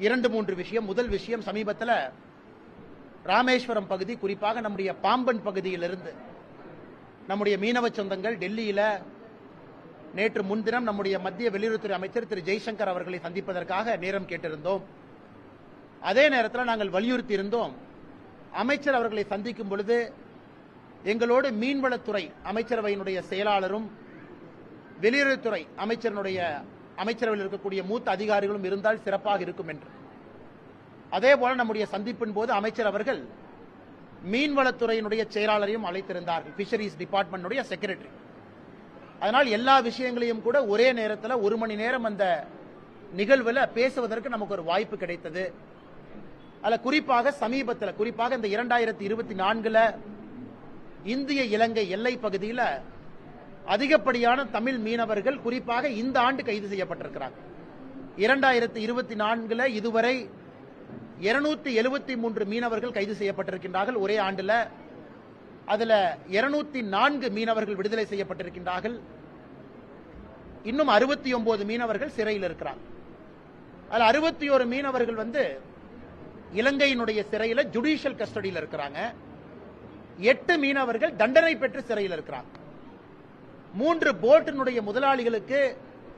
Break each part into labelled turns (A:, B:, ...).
A: இரண்டு மூன்று விஷயம். முதல் விஷயம், சமீபத்தில் ராமேஸ்வரம் பகுதி, குறிப்பாக நம்முடைய பாம்பன் பகுதியிலிருந்து நம்முடைய மீனவ சொந்தங்கள் டெல்லியில நேற்று முன்தினம் நம்முடைய மத்திய வெளியுறவுத்துறை அமைச்சர் திரு ஜெய்சங்கர் அவர்களை சந்திப்பதற்காக நேரம் கேட்டிருந்தோம். அதே நேரத்தில் நாங்கள் வலியுறுத்தி இருந்தோம், அமைச்சர் அவர்களை சந்திக்கும் பொழுது எங்களோடு மீன்வளத்துறை அமைச்சரவையினுடைய செயலாளரும் வெளியுறவுத்துறை அமைச்சரவையில் இருக்கக்கூடிய மூத்த அதிகாரிகளும் இருந்தால் சிறப்பாக இருக்கும் என்று. அதே போல நம்முடைய சந்திப்பின் போது அமைச்சர் அவர்கள் மீன்வளத்துறையினுடைய செயலாளரையும் அழைத்திருந்தார்கள், பிஷரிஸ் டிபார்ட்மெண்ட் செக்ரட்டரி. அதனால் எல்லா விஷயங்களையும் கூட ஒரே நேரத்தில் 1 மணி நேரம் அந்த நிகழ்வில் பேசுவதற்கு நமக்கு ஒரு வாய்ப்பு கிடைத்தது. அதில் குறிப்பாக சமீபத்தில், குறிப்பாக இந்த 2024 இந்திய இலங்கை எல்லை பகுதியில் அதிகப்படியான தமிழ் மீனவர்கள் குறிப்பாக இந்த ஆண்டு கைது செய்யப்பட்டிருக்கிறார்கள். 2024 இதுவரை 273 மீனவர்கள் கைது செய்யப்பட்டிருக்கின்றார்கள் ஒரே ஆண்டில். அதுல 204 மீனவர்கள் விடுதலை செய்யப்பட்டிருக்கின்றார்கள். இன்னும் 69 மீனவர்கள் சிறையில் இருக்கிறார். அதுல 61 மீனவர்கள் இலங்கையினுடைய சிறையில் ஜுடிஷியல் கஸ்டடியில் இருக்கிறாங்க. 8 மீனவர்கள் தண்டனை பெற்று சிறையில் இருக்கிறாங்க. 3 போட்டினுடைய முதலாளிகளுக்கு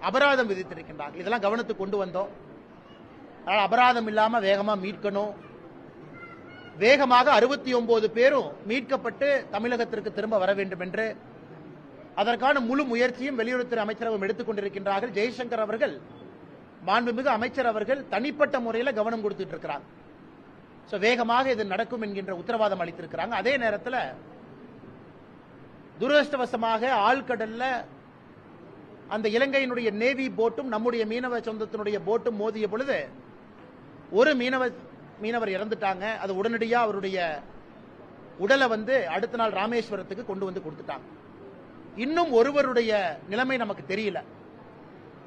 A: அபராதம் விதித்திருக்கின்றார்கள். இதெல்லாம் கவனத்துக்கு கொண்டு வந்தோம். அபராதம் இல்லாம வேகமா மீட்கணும். வேகமாக 69 பேரும் மீட்கப்பட்டு தமிழகத்திற்கு திரும்ப வர வேண்டும் என்று அதற்கான முழு முயற்சியும் வெளியுறவுத்துறை அமைச்சரவை எடுத்துக் கொண்டிருக்கின்றார்கள். ஜெய்சங்கர் அவர்கள், மாண்புமிகு அமைச்சர் அவர்கள் தனிப்பட்ட முறையில் கவனம் கொடுத்துட்டு இருக்கிறாங்க. வேகமாக இது நடக்கும் என்கின்ற உத்தரவாதம் அளித்திருக்கிறாங்க. அதே நேரத்தில் துரதிருஷ்டவசமாக ஆழ்கடல்ல அந்த இலங்கையினுடைய நேவி போட்டும் நம்முடைய மீனவ சொந்தத்தினுடைய போட்டும் மோதிய பொழுது ஒரு மீனவர் இறந்துட்டாங்க. அது உடனடியாக அவருடைய உடலை அடுத்த நாள் ராமேஸ்வரத்துக்கு கொண்டு வந்து கொடுத்துட்டாங்க. இன்னும் ஒருவருடைய நிலைமை நமக்கு தெரியல.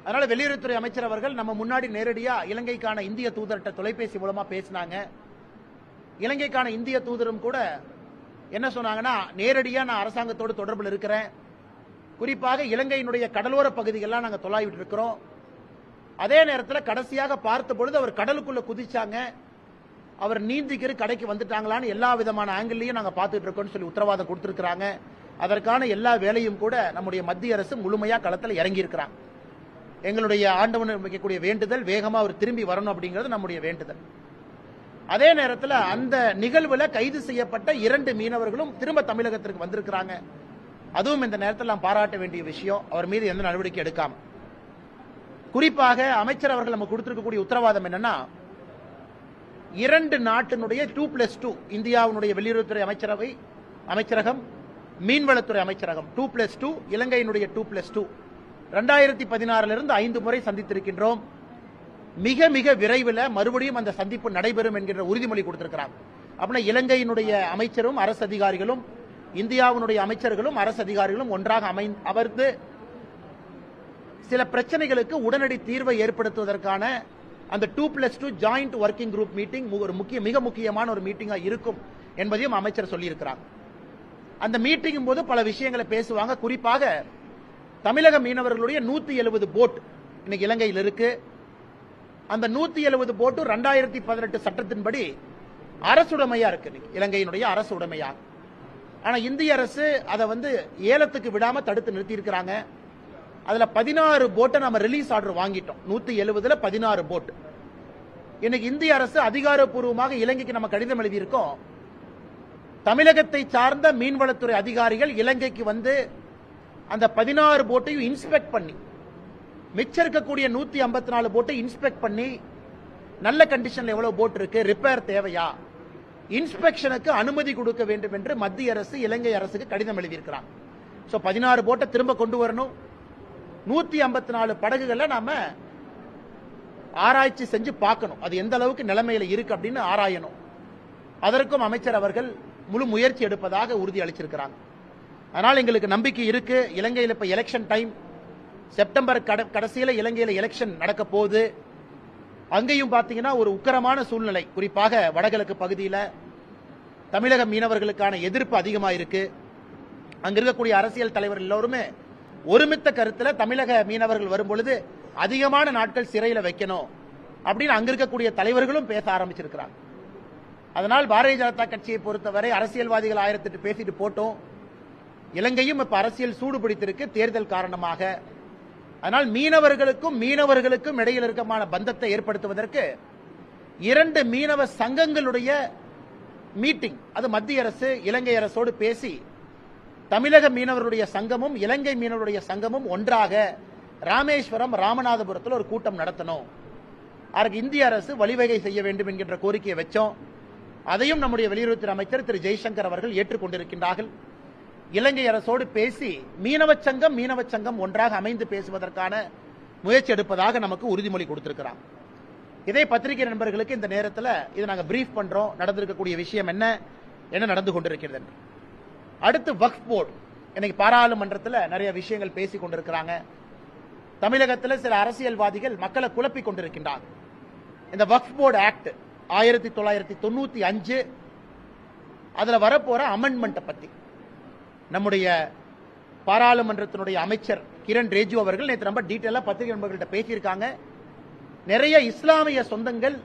A: அதனால வெளியுறவுத்துறை அமைச்சர் அவர்கள் நம்ம முன்னாடி நேரடியா இலங்கைக்கான இந்திய தூதர்கிட்ட தொலைபேசி மூலமா பேசினாங்க. இலங்கைக்கான இந்திய தூதரும் கூட என்ன சொன்னாங்கன்னா, நேரடியா நான் அரசாங்கத்தோடு தொடர்பில் இருக்கிறேன். குறிப்பாக இலங்கையினுடைய கடலோர பகுதிகளெல்லாம் நாங்கள் தொலைவிட்டு இருக்கிறோம். அதே நேரத்தில் கடைசியாக பார்த்த பொழுது அவர் கடலுக்குள்ள குதிச்சாங்க, அவர் நீந்திக்கிற கடைக்கு வந்துட்டாங்களான்னு எல்லா விதமான ஆங்கிள்லையும் நாங்கள் பார்த்துட்டு இருக்கோம்னு சொல்லி உத்தரவாதம் கொடுத்திருக்கிறாங்க. அதற்கான எல்லா வேலையும் கூட நம்முடைய மத்திய அரசு முழுமையா களத்தில் இறங்கி இருக்கிறாங்க. எங்களுடைய ஆண்டவன் வைக்கக்கூடிய வேண்டுதல் வேகமா அவர் திரும்பி வரணும் அப்படிங்கிறது நம்முடைய வேண்டுதல். அதே நேரத்தில் அந்த நிகழ்வுல கைது செய்யப்பட்ட 2 மீனவர்களும் திரும்ப தமிழகத்திற்கு வந்திருக்கிறாங்க. அதுவும் இந்த நேரத்தில் நாம் பாராட்ட வேண்டிய விஷயம். அவர் மீது எந்த நடவடிக்கை எடுக்காம, குறிப்பாக அமைச்சர் அவர்கள் நம்ம கொடுத்திருக்கக்கூடிய உத்தரவாதம் என்னன்னா, 2 நாட்டினுடைய 2+2 இந்தியாவுடைய வெளியுறவுத்துறை அமைச்சரகம், மீன்வளத்துறை அமைச்சரகம் 2+2, இலங்கையினுடைய 2+2 2016 5 முறை சந்தித்திருக்கின்றோம். மிக மிக விரைவில் மறுபடியும் அந்த சந்திப்பு நடைபெறும் என்கின்ற உறுதிமொழி கொடுத்திருக்கிறாங்க. அப்படின்னா இலங்கையினுடைய அமைச்சரும் அரசு அதிகாரிகளும் இந்தியாவுடைய அமைச்சர்களும் அரசு அதிகாரிகளும் ஒன்றாக அமர்ந்து சில பிரச்சனைகளுக்கு உடனடி தீர்வை ஏற்படுத்துவதற்கான அந்த 2+2 ஜாயிண்ட் ஒர்க்கிங் குரூப் மீட்டிங் ஒரு மிக முக்கியமான ஒரு மீட்டிங்கா இருக்கும் என்பதையும் அமைச்சர் சொல்லியிருக்கிறார். அந்த மீட்டிங் போது பல விஷயங்களை பேசுவாங்க. குறிப்பாக தமிழக மீனவர்களுடைய 170 போட் இன்னைக்கு இலங்கையில் இருக்கு. அந்த 170 போட்டு 2018 சட்டத்தின்படி அரசுடைமையா இருக்கு, இலங்கையினுடைய அரசு உடைமையா. ஆனா இந்திய அரசு அதை ஏலத்துக்கு விடாம தடுத்து நிறுத்தி இருக்கிறாங்க. அதுல 16 போட்டை நம்ம ரிலீஸ் ஆர்டர் வாங்கிட்டோம். 170ல 16 போட். இன்னைக்கு இந்திய அரசு அதிகாரப்பூர்வமாக இலங்கைக்கு நம்ம கடிதம் எழுதியிருக்கோம். தமிழகத்தை சார்ந்த மீன்வளத்துறை அதிகாரிகள் இலங்கைக்கு அந்த 16 போட்டையும் இன்ஸ்பெக்ட் பண்ணி, மிச்சம் இருக்கக்கூடிய 154 போட்டை இன்ஸ்பெக்ட் பண்ணி, நல்ல கண்டிஷன்ல எவ்வளவு போட் இருக்கு, ரிப்பேர் தேவையா, இன்ஸ்பெக்ஷனுக்கு அனுமதி கொடுக்க வேண்டும் என்று மத்திய அரசு இலங்கை அரசுக்கு கடிதம் எழுதியிருக்கிறாங்க. 16 போட்டை திரும்ப கொண்டு வரணும். 154 படகுகளை நாம ஆராய்ச்சி செஞ்சு பார்க்கணும், அது எந்த அளவுக்கு நிலைமையில இருக்கு அப்படின்னு ஆராயணும். அதற்கும் அமைச்சர் அவர்கள் முழு முயற்சி எடுப்பதாக உறுதி அளிச்சிருக்கிறாங்க. அதனால் எங்களுக்கு நம்பிக்கை இருக்கு. இலங்கையில் இப்ப எலெக்ஷன் டைம், செப்டம்பர் கடைசியில் இலங்கையில் எலெக்ஷன் நடக்க போகுது. அங்கேயும் பாத்தீங்கன்னா ஒரு உக்கரமான சூழ்நிலை. குறிப்பாக வடகிழக்கு பகுதியில் தமிழக மீனவர்களுக்கான எதிர்ப்பு அதிகமாக இருக்கு. அங்க இருக்கக்கூடிய அரசியல் தலைவர்கள் எல்லோருமே ஒருமித்த கருத்துல தமிழக மீனவர்கள் வரும்பொழுது அதிகமான நாட்கள் சிறையில் வைக்கணும், அப்படின்னு அங்க இருக்கக்கூடிய தலைவர்களும் பேச ஆரம்பிச்சிருக்கிறாங்க. அதனால் பாரதிய ஜனதா கட்சியை பொறுத்தவரை அரசியல்வாதிகள் 1008 பேசிட்டு போட்டோம். இலங்கையும் இப்ப அரசியல் சூடு பிடித்திருக்கு தேர்தல் காரணமாக. அதனால் மீனவர்களுக்கும் இடையில் இருக்கமான பந்தத்தை ஏற்படுத்துவதற்கு 2 மீனவ சங்கங்களுடைய மீட்டிங், அது மத்திய அரசு இலங்கை அரசோடு பேசி தமிழக மீனவருடைய சங்கமும் இலங்கை மீனவருடைய சங்கமும் ஒன்றாக ராமேஸ்வரம் ராமநாதபுரத்தில் ஒரு கூட்டம் நடத்தணும். அதற்கு இந்திய அரசு வழிவகை செய்ய வேண்டும் என்கின்ற கோரிக்கையை வச்சோம். அதையும் நம்முடைய வெளியுறவுத்துறை அமைச்சர் திரு ஜெய்சங்கர் அவர்கள் ஏற்றுக்கொண்டிருக்கின்றார்கள். இலங்கை அரசோடு பேசி மீனவ சங்கம் ஒன்றாக அமைந்து பேசுவதற்கான முயற்சி எடுப்பதாக நமக்கு உறுதிமொழி கொடுத்திருக்கிறார். இதே பத்திரிகை நண்பர்களுக்கு இந்த நேரத்தில் இதை நாங்கள் பிரீஃப் பண்றோம். நடந்திருக்கக்கூடிய விஷயம் என்ன நடந்து கொண்டிருக்கிறது என்று. அடுத்து வக்ஃப் போர்டு. இன்னைக்கு பாராளுமன்றத்தில் நிறைய விஷயங்கள் பேசிக் கொண்டிருக்கிறாங்க. தமிழகத்தில் சில அரசியல்வாதிகள் மக்களை குழப்பிக் கொண்டிருக்கின்றார். இந்த வக்ஃப் போர்டு ஆக்ட் 1995 அதுல வரப்போற அமெண்ட்மெண்ட் பத்தி நம்முடைய பாராளுமன்றத்தினுடைய அமைச்சர் கிரண் ரிஜிஜு அவர்கள் நேற்று ரொம்ப டீட்டெயிலா பத்திரிகை நண்பர்கள்ட்ட பேசியிருக்காங்க. நிறைய இஸ்லாமிய சொந்தங்கள்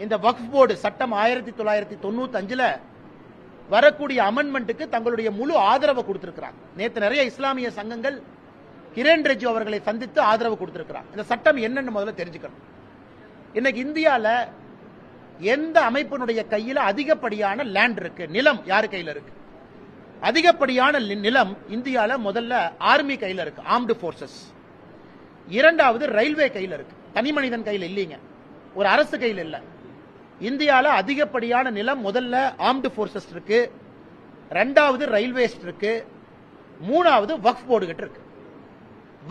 A: இந்த வக்ஃப் போர்டு சட்டம் 1995 வரக்கூடிய அமெண்ட்மெண்ட்டுக்கு தங்களுடைய முழு ஆதரவை கொடுத்திருக்கிறாங்க. நேற்று நிறைய இஸ்லாமிய சங்கங்கள் கிரண் ரிஜிஜு அவர்களை சந்தித்து ஆதரவு கொடுத்திருக்கிறாங்க. இந்த சட்டம் என்னன்னு முதல்ல தெரிஞ்சுக்கணும். இன்னைக்கு இந்தியால எந்த அமைப்பினுடைய கையில் அதிகப்படியான லேண்ட் இருக்கு, நிலம் யாரு கையில இருக்கு? அதிகப்படியான நிலம் இந்தியால முதல்ல ஆர்மி கையில இருக்கு, ஆர்ம்டு போர்சஸ். இரண்டாவது ரயில்வே கையில இருக்கு, தனி மனிதன் கையில் இல்லைங்க, ஒரு அரசு கையில் இல்ல. இந்தியால அதிகப்படியான நிலம் முதல்ல ஆர்ம்டு போர்சஸ் இருக்கு, இரண்டாவது ரயில்வேஸ் இருக்கு, மூணாவது வக்ஃப் போர்டு கிட்ட இருக்கு.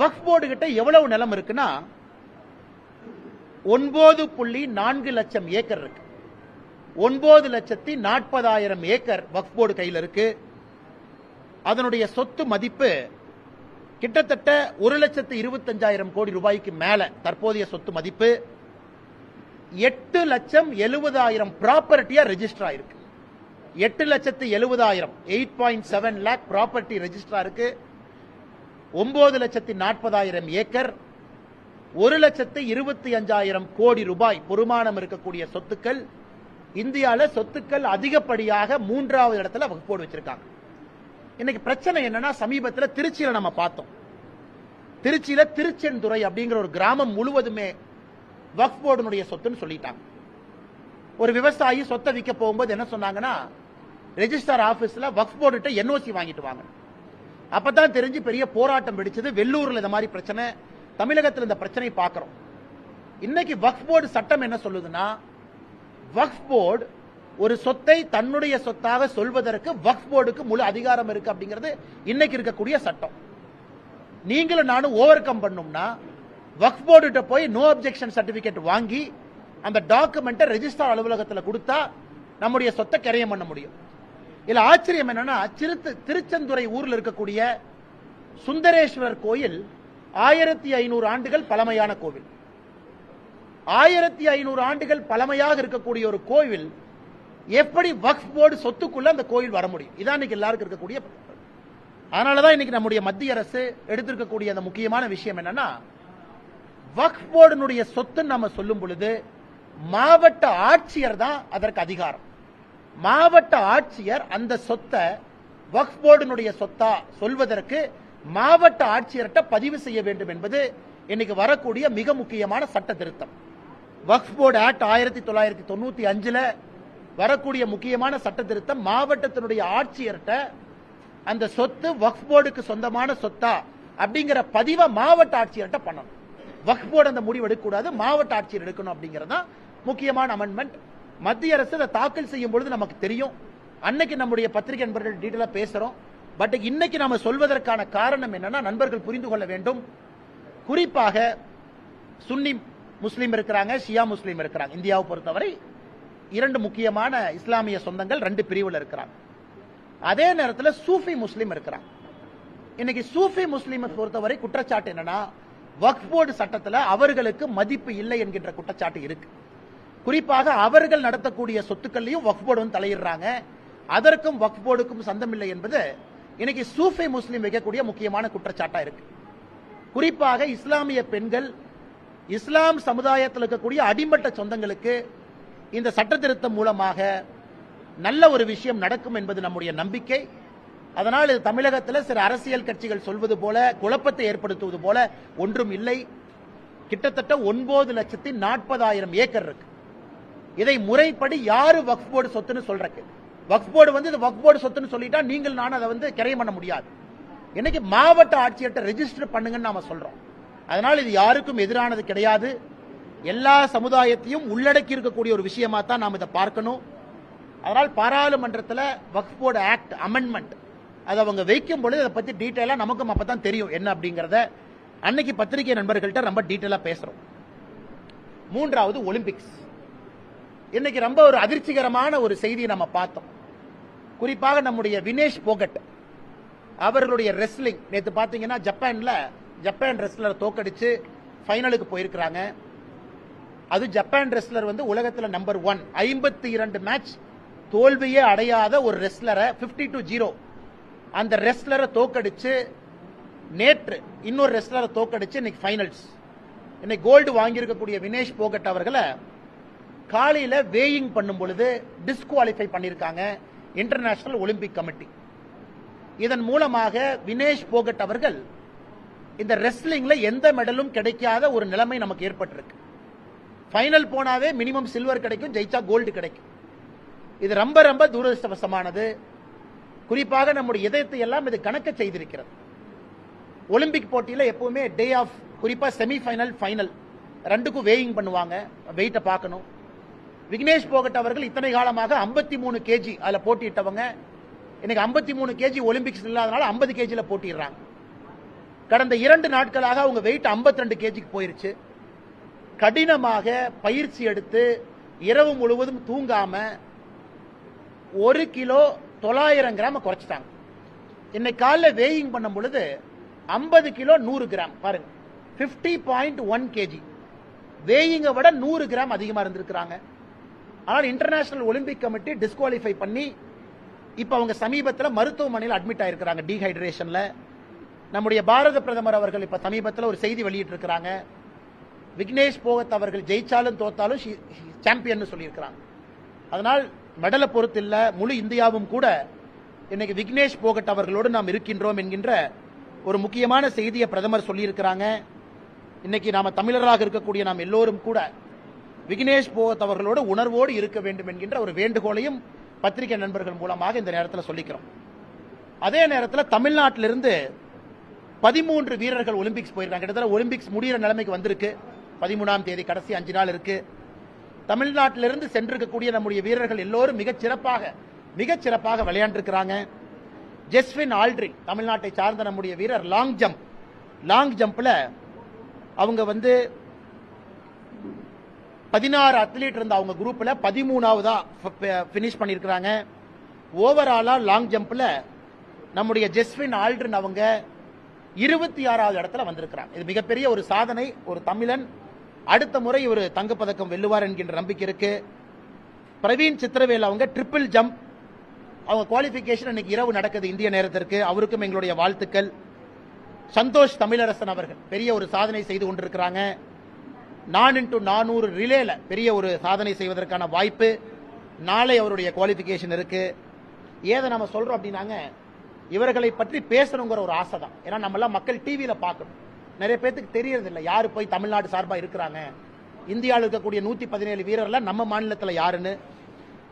A: வக்ஃப் போர்டு கிட்ட எவ்வளவு நிலம் இருக்குன்னா 9.4 லட்சம் ஏக்கர் இருக்கு. 9,40,000 ஏக்கர் வக்ஃப் போர்டு கையில் இருக்கு. அதனுடைய சொத்து மதிப்பு கிட்டத்தட்ட 1,25,000 கோடி ரூபாய்க்கு மேல தற்போதைய சொத்து மதிப்பு. 8,70,000 ப்ராப்பர்ட்டியா ரெஜிஸ்டர் ஆயிருக்கு. 8,70,000 8.7 லேக் ப்ராப்பர்ட்டி ரெஜிஸ்டர் இருக்கு. 9,40,000 ஏக்கர், 1,25,000 கோடி ரூபாய் பொறுமானம் இருக்கக்கூடிய சொத்துக்கள். இந்தியாவில் சொத்துக்கள் அதிகப்படியாக 3வது இடத்துல வக்ஃப் போர்டு வச்சிருக்காங்க. இன்னைக்கு பிரச்சனை என்னன்னா, சமீபத்தில் திருச்சியில நம்ம பார்த்தோம். திருச்சியில திருச்செந்துறை அப்படிங்கிற ஒரு கிராமம் முழுவதுமே வக்ஃப் போர்டுனுடைய சொத்துன்னு சொல்லிட்டாங்க. ஒரு விவசாயி சொத்தை விற்க போகும்போது என்ன சொன்னாங்கன்னா, ரெஜிஸ்டார் ஆபீஸ்ல வக்ஃப் போர்டு என்ஓசி வாங்கிட்டு வாங்க. அப்பதான் தெரிஞ்சு பெரிய போராட்டம் வெடிச்சது. வெள்ளூர்ல இந்த மாதிரி பிரச்சனை, தமிழகத்தில் இந்த பிரச்சனை பார்க்கிறோம். இன்னைக்கு வக்ஃப் போர்டு சட்டம் என்ன சொல்லுதுன்னா, வக்ஃப் போர்டு ஒரு சொத்தை தன்னுடைய சொத்தாக சொல்வதற்கு வக்ஃப் போர்டுக்கு முழு அதிகாரம் இருக்கு அப்படிங்கிறது இன்னைக்கு இருக்கக்கூடிய சட்டம். நீங்களும் நானும் ஓவர் கம் பண்ணோம்னா வக்ஃப் போர்டு போய் நோ அப்ஜெக்ஷன் சர்டிபிகேட் வாங்கி அந்த டாக்குமெண்ட்டை ரெஜிஸ்டார் அலுவலகத்தில் கொடுத்தா நம்முடைய சொத்தை கிரயம் பண்ண முடியும். இல்ல ஆச்சரியம் என்னன்னா, திருச்செந்துறை ஊர்ல இருக்கக்கூடிய சுந்தரேஸ்வரர் கோயில் 1500 ஆண்டுகள் பழமையான கோவில். 1500 ஆண்டுகள் பழமையாக இருக்கக்கூடிய ஒரு கோவில் எப்படி வக்ஃப் போர்டு சொத்துக்குள்ள அந்த கோயில் வர முடியும்? இதான் இன்னைக்கு எல்லாருக்கும் இருக்கக்கூடிய. அதனாலதான் இன்னைக்கு நம்முடைய மத்திய அரசு எடுத்திருக்கக்கூடிய அந்த முக்கியமான விஷயம் என்னன்னா, வக்ஃப் போர்டுனுடைய சொத்து நம்ம சொல்லும் பொழுது மாவட்ட ஆட்சியர் தான் அதற்கு அதிகாரம். மாவட்ட ஆட்சியர் அந்த சொத்தை வக்ஃப் போர்டுனுடைய சொத்தா சொல்வதற்கு மாவட்ட ஆட்சியர்கிட்ட பதிவு செய்ய வேண்டும் என்பது இன்னைக்கு வரக்கூடிய மிக முக்கியமான சட்ட திருத்தம். வக்ஃப் போர்டு ஆக்ட் 1995 வரக்கூடிய முக்கியமான சட்ட திருத்தம். மாவட்டத்தினுடைய ஆட்சியர்கிட்ட அந்த சொத்து வக்ஃப் போர்டுக்கு சொந்தமான சொத்தா அப்படிங்கிற பதிவை மாவட்ட ஆட்சியர்கிட்ட பண்ணணும். வக்ஃப் போர்டு அந்த முடிவு எடுக்கக்கூடாது, மாவட்ட ஆட்சியர் எடுக்கணும் அப்படிங்கிறது முக்கியமான அமெண்ட்மெண்ட். மத்திய அரசு அதை தாக்கல் செய்யும் பொழுது நமக்கு தெரியும். அன்னைக்கு நம்முடைய பத்திரிகை நண்பர்கள் டீட்டெயிலா பேசுறோம். பட் இன்னைக்கு நாம சொல்வதற்கான காரணம் என்னன்னா, நண்பர்கள் புரிந்து கொள்ள வேண்டும். குறிப்பாக சுன்னி முஸ்லீம் இருக்கிறாங்க, ஷியா முஸ்லீம் இருக்கிறாங்க. இந்தியாவை பொறுத்தவரை 2 முக்கியமான இஸ்லாமிய சொந்தங்கள் 2 பிரிவுல இருக்கிறாங்க. அதே நேரத்தில் சூஃபி முஸ்லீம் இருக்கிறாங்க. இன்னைக்கு சூஃபி முஸ்லீமை பொறுத்தவரை குற்றச்சாட்டு என்னன்னா, வக்ஃப் போர்டு சட்டத்தில் அவர்களுக்கு மதிப்பு இல்லை என்கின்ற குற்றச்சாட்டு இருக்கு. குறிப்பாக அவர்கள் நடத்தக்கூடிய சொத்துக்கள்லையும் வக்ஃப் போர்டு வந்து தலையிடுறாங்க. அதற்கும் வக்ஃப் போர்டுக்கும் சந்தம் இல்லை என்பது இன்னைக்கு சூஃபி முஸ்லீம் வைக்கக்கூடிய முக்கியமான குற்றச்சாட்டா இருக்கு. குறிப்பாக இஸ்லாமிய பெண்கள் இஸ்லாம் சமுதாயத்தில் இருக்கக்கூடிய அடிமட்ட சொந்தங்களுக்கு இந்த சட்ட திருத்தம் மூலமாக நல்ல ஒரு விஷயம் நடக்கும் என்பது நம்முடைய நம்பிக்கை. அதனால் இது தமிழகத்தில் சில அரசியல் கட்சிகள் சொல்வது போல குழப்பத்தை ஏற்படுத்துவது போல ஒன்றும் இல்லை. கிட்டத்தட்ட 9,40,000 ஏக்கர் இருக்கு. இதை முறைப்படி யாரு வக்ஃப் போர்டு சொத்துன்னு சொல்றக்கு? வக்ஃப் போர்டு வந்து இது வக்ஃப் போர்டு சொத்துன்னு சொல்லிட்டா நீங்கள் நான் அதை வந்து கிரையம் பண்ண முடியாது. இன்னைக்கு மாவட்ட ஆட்சியர்கிட்ட ரெஜிஸ்டர் பண்ணுங்கன்னு நாம சொல்றோம். அதனால் இது யாருக்கும் எதிரானது கிடையாது. எல்லா சமுதாயத்தையும் உள்ளடக்கி இருக்கக்கூடிய ஒரு விஷயமா தான் நாம் இதை பார்க்கணும். அதனால் பாராளுமன்றத்தில் வக்ஃப் போர்டு ஆக்ட் அமெண்ட்மெண்ட் அதை அவங்க வைக்கும் பொழுது அதை பத்தி டீட்டெயிலா நமக்கும் அப்பதான் தெரியும் என்ன அப்படிங்கறத. அன்னைக்கு பத்திரிகை நண்பர்கள்ட்ட ரொம்ப டீட்டெயிலா பேசுறோம். மூன்றாவது ஒலிம்பிக்ஸ். இன்னைக்கு ரொம்ப ஒரு அதிர்ச்சிகரமான ஒரு செய்தியை நம்ம பார்த்தோம். குறிப்பாக நம்முடைய வினேஷ் போகட் அவர்களுடைய ரெஸ்லிங் நேற்று பாத்தீங்கன்னா ஜப்பான் ரெஸ்லர் தோக்கடிச்சு ஃபைனலுக்கு போயிருக்கிறாங்க. அது ஜப்பான் ரெஸ்லர் வந்து உலகத்தில் நம்பர் 1, 52 மேட்ச் தோல்வியே அடையாத ஒரு ரெஸ்லரை 50-0 அந்த ரெஸ்லரை தோக்கடிச்சு நேற்று இன்னொரு ரெஸ்லரை தோக்கடிச்சு இன்னைக்கு ஃபைனல்ஸ். இன்னைக்கு கோல்டு வாங்கியிருக்கக்கூடிய வினேஷ் போகட் அவர்களை காலையில வேயிங் பண்ணும் பொழுது டிஸ்குவாலிஃபை பண்ணிருக்காங்க இன்டர்நேஷனல் ஒலிம்பிக் கமிட்டி. இதன் மூலமாக வினேஷ் போகட் அவர்கள் இந்த ரெஸ்லிங்ல எந்த மெடலும் கிடைக்காத ஒரு நிலைமை நமக்கு ஏற்பட்டிருக்கு. ஃபைனல் போனாவே மினிமம் சில்வர் கிடைக்கும், ஜெயிச்சா கோல்டு கிடைக்கும். இது ரொம்ப ரொம்ப துரதிருஷ்டவசமானது. குறிப்பாக நம்முடைய இதயத்தை எல்லாம் இது கணக்க செய்திருக்கிறது. ஒலிம்பிக் போட்டியில எப்பவுமே டே ஆஃப் குறிப்பா செமி ஃபைனல் ஃபைனல் ரெண்டுக்கும் வேயிங் பண்ணுவாங்க, வெயிட்டை பார்க்கணும். விக்னேஷ் போகட் அவர்கள் இத்தனை காலமாக 53 கேஜி அதுல போட்டியிட்டவங்க இன்னைக்கு 53 கேஜி ஒலிம்பிக்ஸ் இல்லாதனால 50 கேஜில போட்டிடுறாங்க. கடந்த 2 நாட்களாக அவங்க வெயிட் 52 கேஜிக்கு போயிருச்சு. கடினமாக பயிற்சி எடுத்து இரவு முழுவதும் தூங்காம 1 கிலோ 900 கிராம் குறைச்சிட்டாங்க. இன்னைக்கு காலைல வேயிங் பண்ணும் பொழுது 50 கிலோ 100 கிராம் பாருங்க, 50.1 கேஜி வேயிங்கை விட 100 கிராம் அதிகமா இருந்திருக்கிறாங்க. ஆனால் இன்டர்நேஷனல் ஒலிம்பிக் கமிட்டி டிஸ்குவாலிஃபை பண்ணி இப்ப அவங்க சமீபத்தில் மருத்துவமனையில் அட்மிட் ஆயிருக்கிறாங்க டீஹைட்ரேஷன்ல. நம்முடைய பாரத பிரதமர் அவர்கள் இப்ப சமீபத்தில் ஒரு செய்தி வெளியிட்டு இருக்கிறாங்க. விக்னேஷ் போகத் அவர்கள் ஜெயிச்சாலும் தோத்தாலும் சாம்பியன் சொல்லியிருக்கிறாங்க. அதனால் மெடலை பொறுத்து இல்ல, முழு இந்தியாவும் கூட இன்னைக்கு விக்னேஷ் போகட் அவர்களோடு நாம் இருக்கின்றோம் என்கின்ற ஒரு முக்கியமான செய்தியை பிரதமர் சொல்லியிருக்கிறாங்க. இன்னைக்கு நாம தமிழராக இருக்கக்கூடிய நாம் எல்லோரும் கூட விக்னேஷ் போகத் அவர்களோடு உணர்வோடு இருக்க வேண்டும் என்கின்ற ஒரு வேண்டுகோளையும் பத்திரிகை நண்பர்கள் மூலமாக இந்த நேரத்தில் சொல்லிக்கிறோம். அதே நேரத்தில் தமிழ்நாட்டிலிருந்து 13 வீரர்கள் ஒலிம்பிக்ஸ் போயிருக்காங்க. கிட்டத்தட்ட ஒலிம்பிக்ஸ் முடிகிற நிலைமைக்கு வந்திருக்கு. 13ஆம் தேதி கடைசி 5 நாள் இருக்கு. தமிழ்நாட்டிலிருந்து சென்றிருக்கக்கூடிய நம்முடைய வீரர்கள் எல்லோரும் மிகச் சிறப்பாக விளையாண்டிருக்கிறாங்க. ஜெஸ்வின் ஆல்ட்ரின் தமிழ்நாட்டை சார்ந்த நம்முடைய வீரர் லாங் ஜம்ப்ல அவங்க வந்து 16 அத்லீட் இருந்த அவங்க குரூப்ல 13ஆவதா பினிஷ் பண்ணிருக்காங்க. ஓவராலா லாங் ஜம்ப்ல நம்முடைய ஜெஸ்வின் ஆல்ட்ரின் அவங்க 26வது இடத்துல வந்திருக்கிறாங்க. இது மிகப்பெரிய ஒரு சாதனை. ஒரு தமிழன் அடுத்த முறை ஒரு தங்கப்பதக்கம் வெல்லுவார் என்கின்ற நம்பிக்கை இருக்கு. பிரவீன் சித்திரவேல் அவங்க ட்ரிபிள் ஜம்ப் அவங்க குவாலிபிகேஷன் இன்னைக்கு இரவு நடக்குது இந்திய நேரத்திற்கு. அவருக்கும் எங்களுடைய வாழ்த்துக்கள். சந்தோஷ் தமிழரசன் அவர்கள் பெரிய ஒரு சாதனை செய்து கொண்டிருக்கிறாங்க. 4x400 ரிலேல பெரிய ஒரு சாதனை செய்வதற்கான வாய்ப்பு. நாளை அவருடைய குவாலிபிகேஷன் இருக்கு. ஏதை நம்ம சொல்றோம் அப்படின்னாங்க, இவர்களை பற்றி பேசணுங்கிற ஒரு ஆசை தான். ஏன்னா நம்ம எல்லாம் மக்கள் டிவியில பார்க்கணும். நிறைய பேருக்கு தெரியறது இல்லை யாரு போய் தமிழ்நாடு சார்பா இருக்கிறாங்க. இந்தியாவில் இருக்கக்கூடிய 117 வீரர்ல நம்ம மாநிலத்தில் யாருன்னு.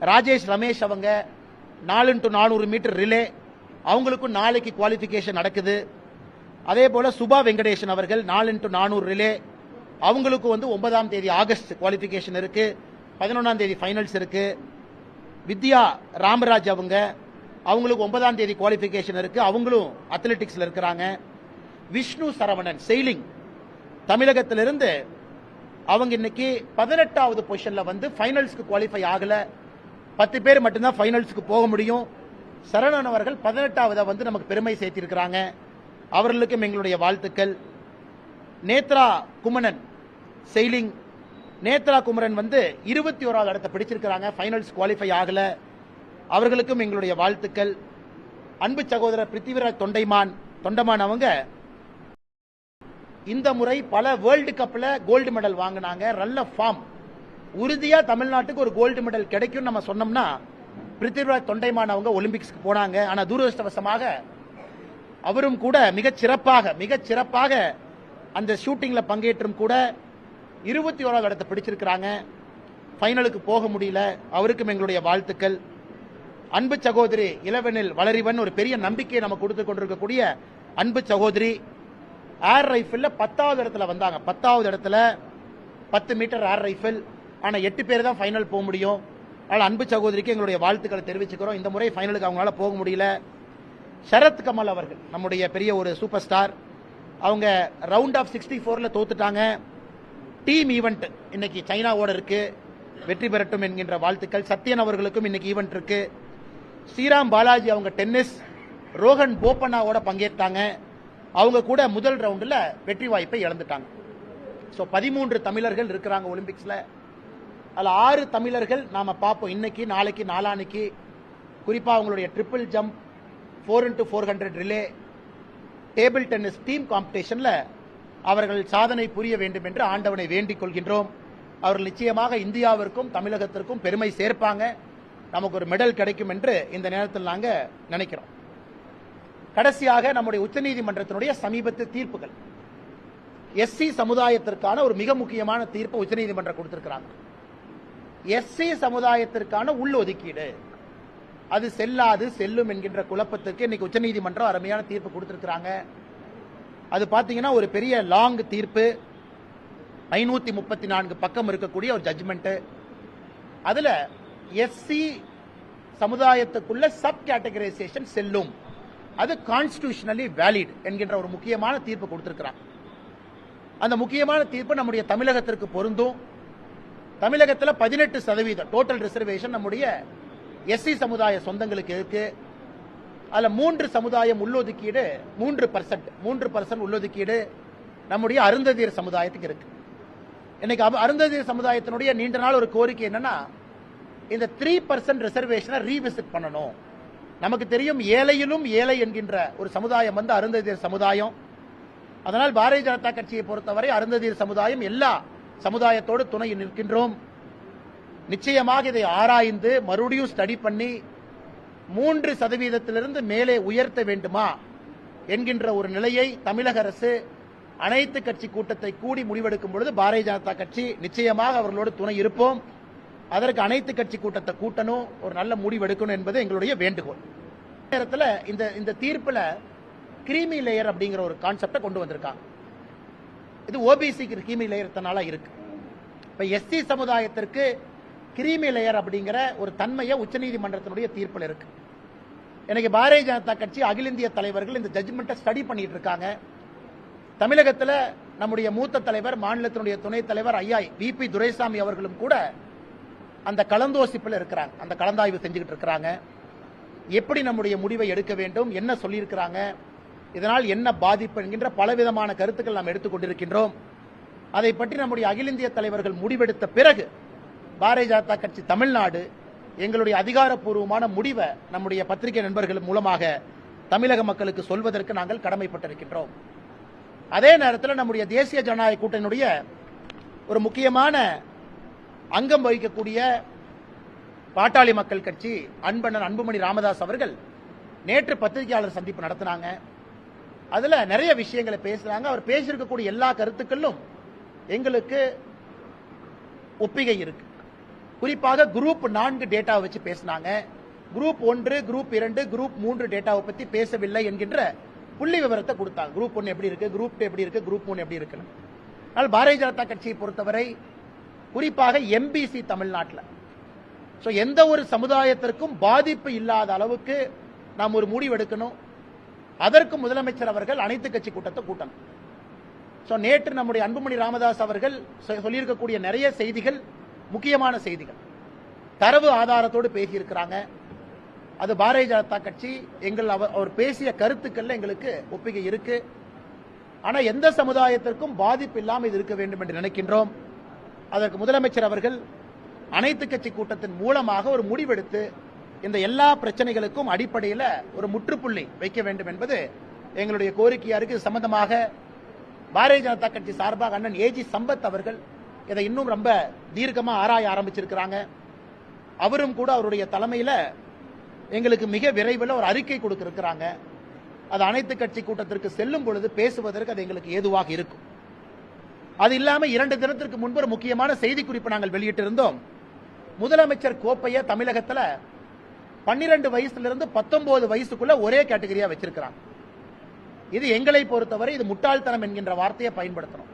A: ராஜேஷ் ரமேஷ் அவங்க 4x400 மீட்டர் ரிலே அவங்களுக்கும் நாளைக்கு குவாலிபிகேஷன் நடக்குது. அதே போல சுபா வெங்கடேசன் அவர்கள் 4x400 ரிலே அவங்களுக்கு வந்து 9ஆம் தேதி ஆகஸ்ட் குவாலிபிகேஷன் இருக்கு. 11ஆம் தேதி ஃபைனல்ஸ் இருக்கு. வித்யா ராமராஜ் அவங்களுக்கு 9ஆம் தேதி குவாலிபிகேஷன் இருக்கு. அவங்களும் அத்லெட்டிக்ஸ்ல இருக்கிறாங்க. விஷ்ணு சரவணன் செயிலிங் தமிழகத்திலிருந்து அவங்க இன்னைக்கு 18வது பொசிஷன்ல வந்து ஃபைனல்ஸ்க்கு குவாலிஃபை ஆகல. 10 பேர் மட்டும்தான் ஃபைனல்ஸ்க்கு போக முடியும். சரவணன் அவர்கள் 18வது வந்து நமக்கு பெருமை சேர்த்திருக்கிறாங்க. அவர்களுக்கும் எங்களுடைய வாழ்த்துக்கள். நேத்ரா குமரன் செயிலிங் நேத்ரா குமரன் வந்து 21வது இடத்தை பிடிச்சிருக்கிறாங்க. ஃபைனல்ஸ் குவாலிஃபை ஆகல. அவர்களுக்கும் எங்களுடைய வாழ்த்துக்கள். அன்பு சகோதரர் பிருத்திவிராஜ் தொண்டமான் அவங்க இந்த முறை பல வேர்ல்டு கப்ல கோல்டு மெடல் வாங்கினாங்க. நல்ல ஃபார்ம். உறுதியா தமிழ்நாட்டுக்கு ஒரு கோல்டு மெடல் கிடைக்கும் நம்ம சொன்னோம்னா பிருத்திவிராஜ் தொண்டைமான் அவங்க ஒலிம்பிக்ஸ்க்கு போனாங்க. ஆனா துரதிருஷ்டவசமாக அவரும் கூட மிகச் சிறப்பாக அந்த ஷூட்டிங்ல பங்கேற்றும் கூட 21வது இடத்தை பிடிச்சிருக்கிறாங்க. ஃபைனலுக்கு போக முடியல. அவருக்கும் எங்களுடைய வாழ்த்துக்கள். அன்பு சகோதரி இளவெனில் வளரிவன் ஒரு பெரிய நம்பிக்கையை நம்ம கொடுத்து கொண்டிருக்கக்கூடிய அன்பு சகோதரி ஏர் ரைஃபிள்ல 10வது இடத்துல வந்தாங்க. 10வது இடத்துல 10 மீட்டர் ஏர் ரைஃபிள். ஆனா 8 பேர் தான் ஃபைனல் போக முடியும். அதனால அன்பு சகோதரிக்கு எங்களுடைய வாழ்த்துக்களை தெரிவிச்சுக்கிறோம். இந்த முறை ஃபைனலுக்கு அவங்களால போக முடியல. சரத் கமல் அவர்கள் நம்முடைய பெரிய ஒரு சூப்பர் ஸ்டார். அவங்க ரவுண்ட் ஆஃப் 64ல தோத்துட்டாங்க. டீம் ஈவெண்ட் இன்னைக்கு சைனாவோட இருக்கு. வெற்றி பெறட்டும் என்கின்ற வாழ்த்துக்கள். சத்யன் அவர்களுக்கும் இன்னைக்கு ஈவெண்ட் இருக்கு. ஸ்ரீராம் பாலாஜி அவங்க டென்னிஸ். ரோஹன் போப்பண்ணாவோட பங்கேற்றாங்க. அவங்க கூட முதல் ரவுண்டில் வெற்றி வாய்ப்பை இழந்துட்டாங்க. ஸோ 13 தமிழர்கள் இருக்கிறாங்க ஒலிம்பிக்ஸ்ல. அதில் 6 தமிழர்கள் நாம பார்ப்போம் இன்னைக்கு, நாளைக்கு, நாளானைக்கு. குறிப்பா அவங்களுடைய triple jump, 4x400 relay, table tennis team காம்படிஷன்ல அவர்கள் சாதனை புரிய வேண்டும் என்று ஆண்டவனை வேண்டிக் கொள்கின்றோம். அவர்கள் நிச்சயமாக இந்தியாவிற்கும் தமிழகத்திற்கும் பெருமை சேர்ப்பாங்க. நமக்கு ஒரு மெடல் கிடைக்கும் என்று இந்த நேரத்தில் நாங்க நினைக்கிறோம். கடைசியாக நம்முடைய உச்சநீதிமன்றத்தினுடைய சமீபத்திய தீர்ப்புகள். எஸ்சி சமுதாயத்திற்கான ஒரு மிக முக்கியமான தீர்ப்பு உச்சநீதிமன்றம் கொடுத்திருக்கிறாங்க. எஸ்சி சமுதாயத்திற்கான உள்ஒதுக்கீடு அது செல்லாது செல்லும் என்கின்ற குழப்பத்திற்கு இன்னைக்கு உச்சநீதிமன்றம் அருமையான தீர்ப்பு கொடுத்திருக்கிறாங்க. அது பாத்தீங்கன்னா ஒரு பெரிய லாங் தீர்ப்பு. 534 பக்கம் இருக்கக்கூடிய ஒரு ஜட்ஜ்மெண்ட். அதுல எஸ்சி சமுதாயத்துக்குள்ள சப் கேட்டகரைசேஷன் செல்லும், அது கான்ஸ்டிடியூஷனலி வேலிட் என்கின்ற ஒரு முக்கியமான தீர்ப்பு கொடுத்திருக்கிறாங்க. அந்த முக்கியமான தீர்ப்பு நம்முடைய தமிழகத்திற்கு பொருந்தும். தமிழகத்தில் 18% டோட்டல் ரிசர்வேஷன் நம்முடைய எஸ்சி சமுதாய சொந்தங்களுக்கு இருக்கு. அதுல 3 சமுதாயம் உள்ளொதுக்கீடு, 3% உள்ளொதுக்கீடு நம்முடைய அருந்ததியர் சமுதாயத்துக்கு இருக்கு. இன்னைக்கு அருந்ததியர் சமுதாயத்தினுடைய நீண்ட நாள் ஒரு கோரிக்கை என்னன்னா, இந்த 3% ரிசர்வேஷனை ரீவிசிட் பண்ணணும். நமக்கு தெரியும் ஏழையிலும் ஏழை என்கின்ற ஒரு சமுதாயம் வந்து அருந்ததியர் சமுதாயம். அதனால் பாரதிய ஜனதா கட்சியை பொறுத்தவரை அருந்ததியர் சமுதாயம் எல்லா சமுதாயத்தோடு துணை நிற்கின்றோம். நிச்சயமாக இதை ஆராய்ந்து மறுபடியும் ஸ்டடி பண்ணி 3% மேலே உயர்த்த வேண்டுமா என்கின்ற ஒரு நிலையை தமிழக அரசு அனைத்து கட்சி கூட்டத்தை கூடி முடிவெடுக்கும் பொழுது பாரதிய ஜனதா கட்சி நிச்சயமாக அவர்களோடு துணை இருப்போம். அதற்கு அனைத்து கட்சி கூட்டத்தை கூட்டணும், ஒரு நல்ல முடிவெடுக்கணும் என்பது எங்களுடைய வேண்டுகோள். நேரத்தில் இந்த தீர்ப்புல கிரீமி லேயர் அப்படிங்கிற ஒரு கான்செப்டை கொண்டு வந்திருக்காங்க. இது ஓபிசிக்கு கிரீமி லேயர்னால இருக்கு. இப்ப எஸ்சி சமுதாயத்திற்கு கிரீமி லேயர் அப்படிங்கிற ஒரு தன்மையை உச்சநீதிமன்றத்தினுடைய தீர்ப்பில் இருக்கு. எனக்கு பாரதிய ஜனதா கட்சி அகில இந்திய தலைவர்கள் இந்த ஜட்ஜ்மெண்ட்டை ஸ்டடி பண்ணிட்டு இருக்காங்க. தமிழகத்தில் நம்முடைய மூத்த தலைவர், மாநிலத்தினுடைய துணைத் தலைவர் ஐயா விபி துரைசாமி அவர்களும் கூட அந்த கலந்தோசிப்பில் இருக்கிறாங்க, அந்த கலந்தாய்வு செஞ்சுக்கிட்டு இருக்கிறாங்க. எப்படி நம்முடைய முடிவை எடுக்க வேண்டும், என்ன சொல்லியிருக்கிறாங்க, இதனால் என்ன பாதிப்பு என்கின்ற பலவிதமான கருத்துக்கள் நாம் எடுத்துக்கொண்டிருக்கின்றோம். அதை பற்றி நம்முடைய அகில இந்திய தலைவர்கள் முடிவெடுத்த பிறகு பாரதிய ஜனதா கட்சி தமிழ்நாடு எங்களுடைய அதிகாரப்பூர்வமான முடிவை நம்முடைய பத்திரிகை நண்பர்கள் மூலமாக தமிழக மக்களுக்கு சொல்வதற்கு நாங்கள் கடமைப்பட்டிருக்கின்றோம். அதே நேரத்தில் நம்முடைய தேசிய ஜனநாயக கூட்டணியுடைய ஒரு முக்கியமான அங்கம் வகிக்கக்கூடிய பாட்டாளி மக்கள் கட்சி அன்பண்ணன் அன்புமணி ராமதாஸ் அவர்கள் நேற்று பத்திரிகையாளர் சந்திப்பு நடத்தினாங்க. அதுல நிறைய விஷயங்களை பேசுறாங்க. அவர் பேசியிருக்கக்கூடிய எல்லா கருத்துக்களும் எங்களுக்கு ஒப்பிகை இருக்கு. குறிப்பாக குரூப் 4 டேட்டாவை வச்சு பேசினாங்க. குரூப் 1, குரூப் 2, குரூப் 3 டேட்டாவை பத்தி பேசவில்லை என்கின்ற புள்ளி விவரத்தை கொடுத்தாங்க. குரூப் 1 எப்படி இருக்கு, குரூப் 2 எப்படி இருக்கு, குரூப் 3 எப்படி இருக்கு. ஆனால் பாரதிய ஜனதா கட்சியை பொறுத்தவரை குறிப்பாக எம்பிசி தமிழ்நாட்டில் எந்த ஒரு சமுதாயத்திற்கும் பாதிப்பு இல்லாத அளவுக்கு நாம் ஒரு முடிவு எடுக்கணும். அதற்கு முதலமைச்சர் அவர்கள் அனைத்து கட்சி கூட்டத்தை கூட்டணும். நேற்று நம்முடைய அன்புமணி ராமதாஸ் அவர்கள் சொல்லியிருக்கக்கூடிய நிறைய செய்திகள் முக்கியமான செய்திகள், தரவு ஆதாரத்தோடு பேசியிருக்கிறாங்க. அது பாரதிய ஜனதா கட்சி அவர் பேசிய கருத்துக்கள்ல எங்களுக்கு ஒப்பிகை இருக்கு. ஆனா எந்த சமுதாயத்திற்கும் பாதிப்பு இல்லாமல் இது இருக்க வேண்டும் என்று நினைக்கின்றோம். அதற்கு முதலமைச்சர் அவர்கள் அனைத்து கட்சி கூட்டத்தின் மூலமாக ஒரு முடிவெடுத்து இந்த எல்லா பிரச்சனைகளுக்கும் அடிப்படையில் ஒரு முற்றுப்புள்ளி வைக்க வேண்டும் என்பது எங்களுடைய கோரிக்கையா இருக்கு. சம்பந்தமாக பாரதிய ஜனதா கட்சி சார்பாக அண்ணன் ஏஜி சம்பத் அவர்கள் இதை இன்னும் ரொம்ப தீர்க்கமா ஆராய ஆரம்பிச்சிருக்கிறாங்க. அவரும் கூட அவருடைய தலைமையில எங்களுக்கு மிக விரைவில் ஒரு அறிக்கை கொடுத்திருக்கிறாங்க. அது அனைத்து கட்சி கூட்டத்திற்கு செல்லும் பொழுது பேசுவதற்கு அது எங்களுக்கு ஏதுவாக இருக்கும். அது இல்லாம 2 தினத்திற்கு முன்பு ஒரு முக்கியமான செய்தி குறிப்பு நாங்கள் வெளியிட்டிருந்தோம். முதலமைச்சர் கோப்பையை தமிழகத்தில் 12 வயசுல இருந்து 19 வயசுக்குள்ள ஒரே கேட்டகரியா வச்சிருக்கிறாங்க. இது எங்களை பொறுத்தவரை இது முட்டாள்தனம் என்கின்ற வார்த்தையை பயன்படுத்தணும்.